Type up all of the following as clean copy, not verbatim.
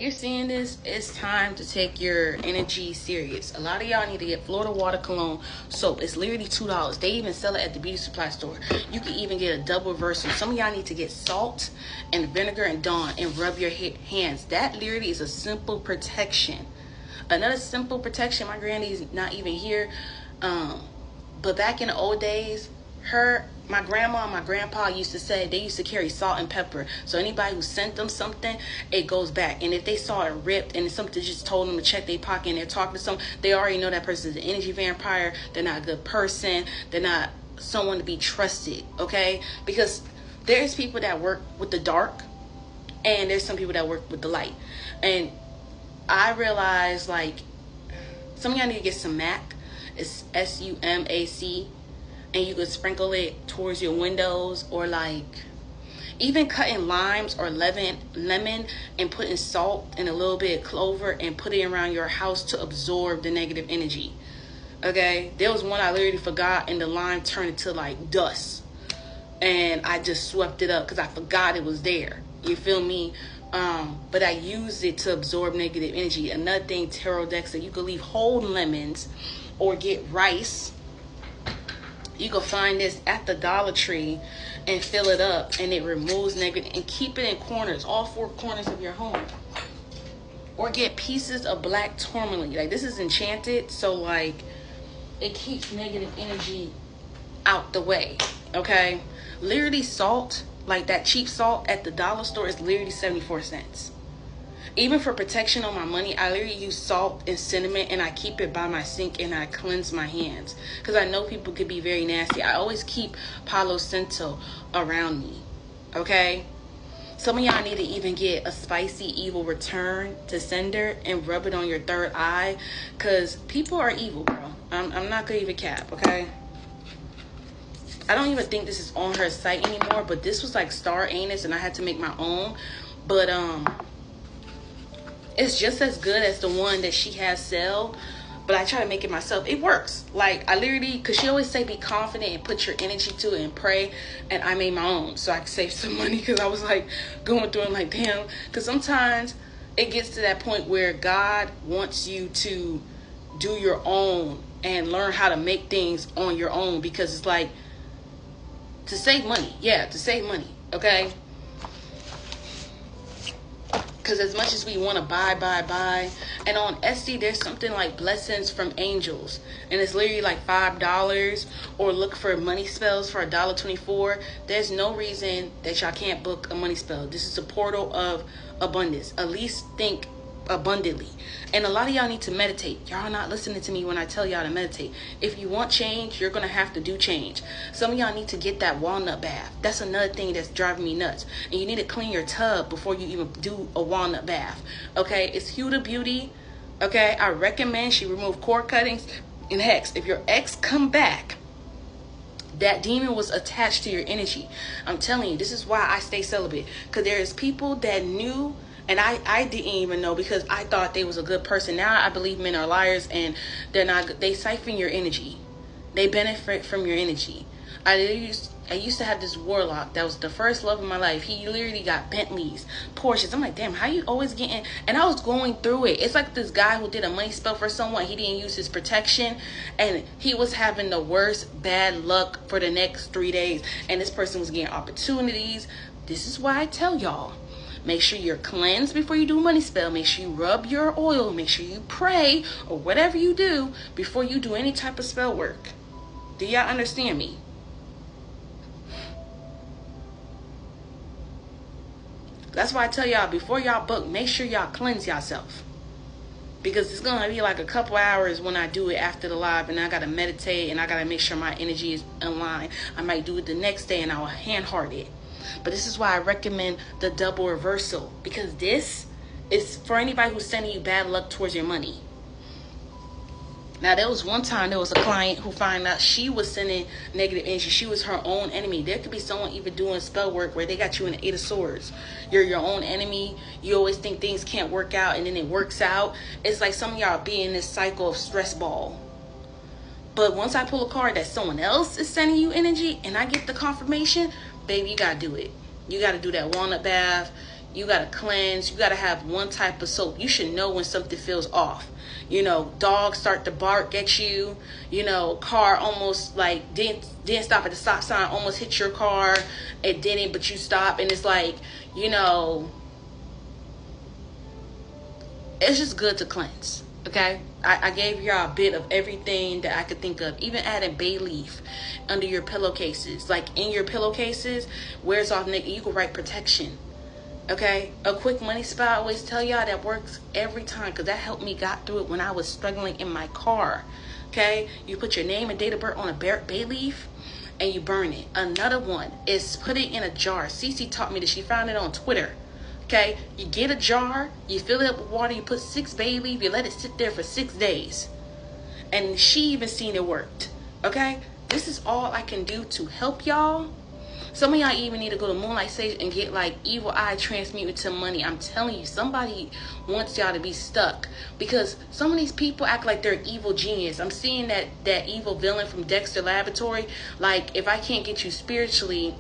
You're seeing this, it's time to take your energy serious. A lot of y'all need to get Florida Water Cologne soap. It's literally $2. They even sell it at the beauty supply store. You can even get a double reversal. Some of y'all need to get salt and vinegar and Dawn and rub your hands. That literally is a simple protection. Another simple protection, my granny's not even here. But back in the old days, my grandma and my grandpa used to say they used to carry salt and pepper. So anybody who sent them something, it goes back. And if they saw it ripped and something just told them to check their pocket and they're talking to someone, they already know that person is an energy vampire. They're not a good person. They're not someone to be trusted, okay? Because there's people that work with the dark and there's some people that work with the light. And I realize, like, some of y'all need to get some MAC. It's SUMAC. And you could sprinkle it towards your windows, or like even cutting limes or lemon and putting salt and a little bit of clover and put it around your house to absorb the negative energy. Okay, there was one I literally forgot and the lime turned into like dust, and I just swept it up because I forgot it was there. You feel me? But I used it to absorb negative energy. Another thing, tarot decks, that you could leave whole lemons or get rice. You can find this at the Dollar Tree and fill it up, and it removes negative, and keep it in corners, all four corners of your home. Or get pieces of black tourmaline. Like, this is enchanted, so like it keeps negative energy out the way. Okay, literally salt, like that cheap salt at the dollar store, is literally 74 cents. Even for protection on my money, I literally use salt and cinnamon, and I keep it by my sink, and I cleanse my hands because I know people could be very nasty. I always keep Palo Santo around me, okay? Some of y'all need to even get a spicy evil return to sender and rub it on your third eye, because people are evil, bro. I'm not gonna even cap, okay? I don't even think this is on her site anymore, but this was like Star Anus, and I had to make my own. But it's just as good as the one that she has sell, but I try to make it myself. It works. Like, I literally, because she always say be confident and put your energy to it and pray, and I made my own so I could save some money, because I was like going through it like, damn, because sometimes it gets to that point where God wants you to do your own and learn how to make things on your own, because it's like to save money. Yeah, to save money, okay? Because as much as we want to buy, and on Etsy there's something like blessings from angels, and it's literally like $5. Or look for money spells for $1.24. There's no reason that y'all can't book a money spell. This is a portal of abundance. At least think abundantly. And a lot of y'all need to meditate. Y'all not listening to me when I tell y'all to meditate. If you want change, you're gonna have to do change. Some of y'all need to get that walnut bath. That's another thing that's driving me nuts. And you need to clean your tub before you even do a walnut bath. Okay, it's Huda Beauty. Okay, I recommend she remove cord cuttings and hex. If your ex come back, that demon was attached to your energy. I'm telling you, this is why I stay celibate, because there's people that knew, and I didn't even know, because I thought they was a good person. Now I believe men are liars, and they're not good. They siphon your energy. They benefit from your energy. I used to have this warlock that was the first love of my life. He literally got Bentleys, Porsches. I'm like, damn, how you always getting? And I was going through it. It's like this guy who did a money spell for someone. He didn't use his protection, and he was having the worst bad luck for the next 3 days. And this person was getting opportunities. This is why I tell y'all, make sure you're cleansed before you do a money spell. Make sure you rub your oil. Make sure you pray, or whatever you do before you do any type of spell work. Do y'all understand me? That's why I tell y'all, before y'all book, make sure y'all cleanse yourself. Because it's going to be like a couple hours when I do it after the live, and I got to meditate, and I got to make sure my energy is in line. I might do it the next day, and I will hand-heart it. But this is why I recommend the double reversal, because this is for anybody who's sending you bad luck towards your money. Now, there was one time there was a client who found out she was sending negative energy. She was her own enemy. There could be someone even doing spell work where they got you in the 8 of Swords. You're your own enemy. You always think things can't work out, and then it works out. It's like some of y'all be in this cycle of stress ball. But once I pull a card that someone else is sending you energy, and I get the confirmation, baby, you got to do it. You got to do that walnut bath. You got to cleanse. You got to have one type of soap. You should know when something feels off. You know, dogs start to bark at you. You know, car almost like didn't stop at the stop sign, almost hit your car. It didn't, but you stop, and it's like, you know, it's just good to cleanse. Okay, I gave y'all a bit of everything that I could think of. Even adding bay leaf under your pillowcases, like in your pillowcases, wears off nigga. You can write protection. Okay, a quick money spot. I always tell y'all that works every time, because that helped me got through it when I was struggling in my car. Okay, you put your name and date of birth on a bay leaf and you burn it. Another one is put it in a jar. Cece taught me that. She found it on Twitter. Okay, you get a jar, you fill it up with water, you put 6 bay leaf, you let it sit there for 6 days. And she even seen it worked. Okay, this is all I can do to help y'all. Some of y'all even need to go to Moonlight Sage and get like evil eye transmuted to money. I'm telling you, somebody wants y'all to be stuck, because some of these people act like they're evil genius. I'm seeing that evil villain from Dexter Laboratory. Like, if I can't get you spiritually,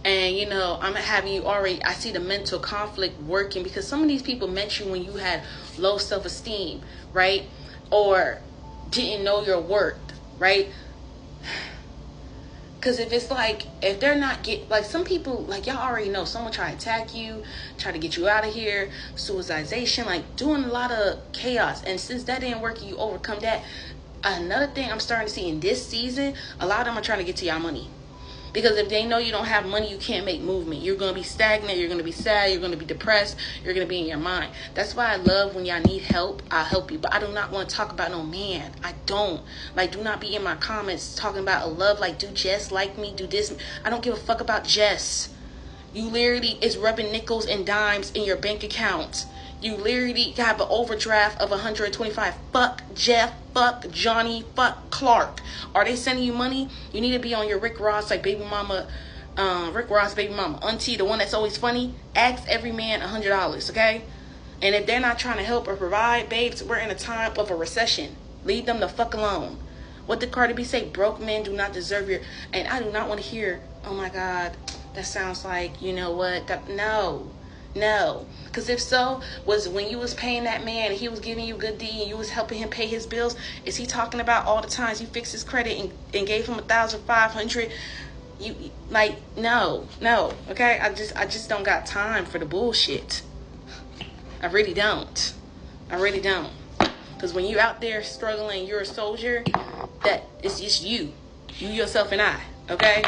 and you know, I'm having you already, I see the mental conflict working, because some of these people met you when you had low self-esteem, right? Or didn't know your worth, right? Because if it's like, if they're not like some people, like y'all already know, someone try to attack you, try to get you out of here, suicidization, like doing a lot of chaos. And since that didn't work, you overcome that. Another thing I'm starting to see in this season, a lot of them are trying to get to y'all money. Because if they know you don't have money, you can't make movement. You're going to be stagnant. You're going to be sad. You're going to be depressed. You're going to be in your mind. That's why I love when y'all need help, I'll help you. But I do not want to talk about no man. I don't. Like, do not be in my comments talking about a love. Like, do Jess like me? Do this. I don't give a fuck about Jess. You literally is rubbing nickels and dimes in your bank account. You literally have an overdraft of 125. Fuck Jeff. Fuck Johnny. Fuck Clark. Are they sending you money? You need to be on your Rick Ross, like baby mama, Rick Ross, baby mama, auntie, the one that's always funny. Ask every man $100, okay? And if they're not trying to help or provide, babes, we're in a time of a recession. Leave them the fuck alone. What did Cardi B say? Broke men do not deserve your... And I do not want to hear, oh my God, that sounds like, you know what? No. Because if so, was when you was paying that man and he was giving you good deed and you was helping him pay his bills, is he talking about all the times you fixed his credit and gave him 1,500? You like, no, okay? I just don't got time for the bullshit. I really don't. Because when you're out there struggling, you're a soldier, that it's just you yourself and I, okay?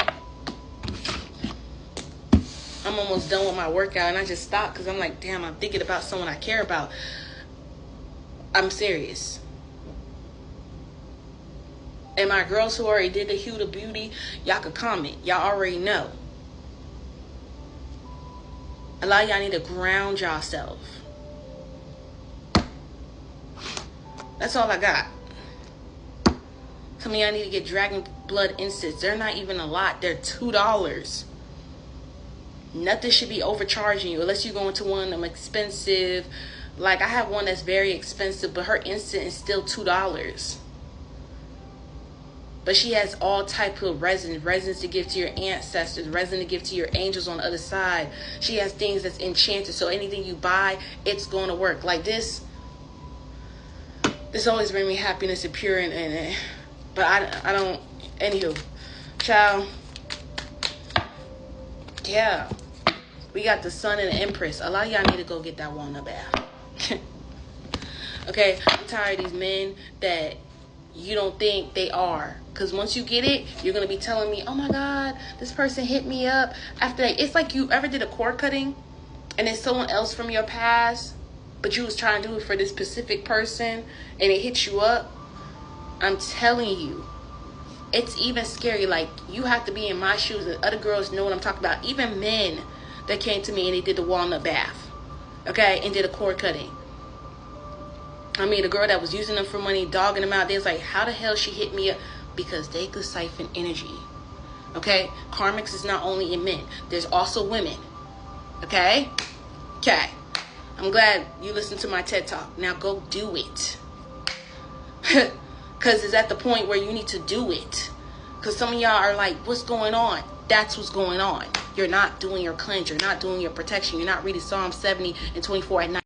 I'm almost done with my workout and I just stopped because I'm like, damn, I'm thinking about someone I care about. I'm serious. And my girls who already did the Hue to Beauty, y'all could comment. Y'all already know. A lot of y'all need to ground yourself. That's all I got. Some of y'all need to get Dragon Blood Incense. They're not even a lot. They're $2. Nothing should be overcharging you unless you go into one of them expensive. Like, I have one that's very expensive, but her incense is still $2. But she has all type of resins to give to your ancestors, resin to give to your angels on the other side. She has things that's enchanted, so anything you buy, it's going to work. Like this always brings me happiness and pure, but I don't. Anywho, child. Yeah. We got the Sun and the Empress. A lot of y'all need to go get that walnut bath. Okay? I'm tired of these men that you don't think they are. Because once you get it, you're going to be telling me, oh my God, this person hit me up. After that, it's like you ever did a cord cutting and it's someone else from your past, but you was trying to do it for this specific person and it hit you up. I'm telling you, it's even scary. Like, you have to be in my shoes, and other girls know what I'm talking about. Even men that came to me and they did the walnut bath, okay, and did a cord cutting. I mean, the girl that was using them for money, dogging them out, they was like, how the hell she hit me up? Because they could siphon energy, okay? Karmics is not only in men. There's also women, okay? Okay. I'm glad you listened to my TED Talk. Now go do it. Because it's at the point where you need to do it. Because some of y'all are like, what's going on? That's what's going on. you're not doing your cleanse, you're not doing your protection, you're not reading Psalm 70 and 24 at night.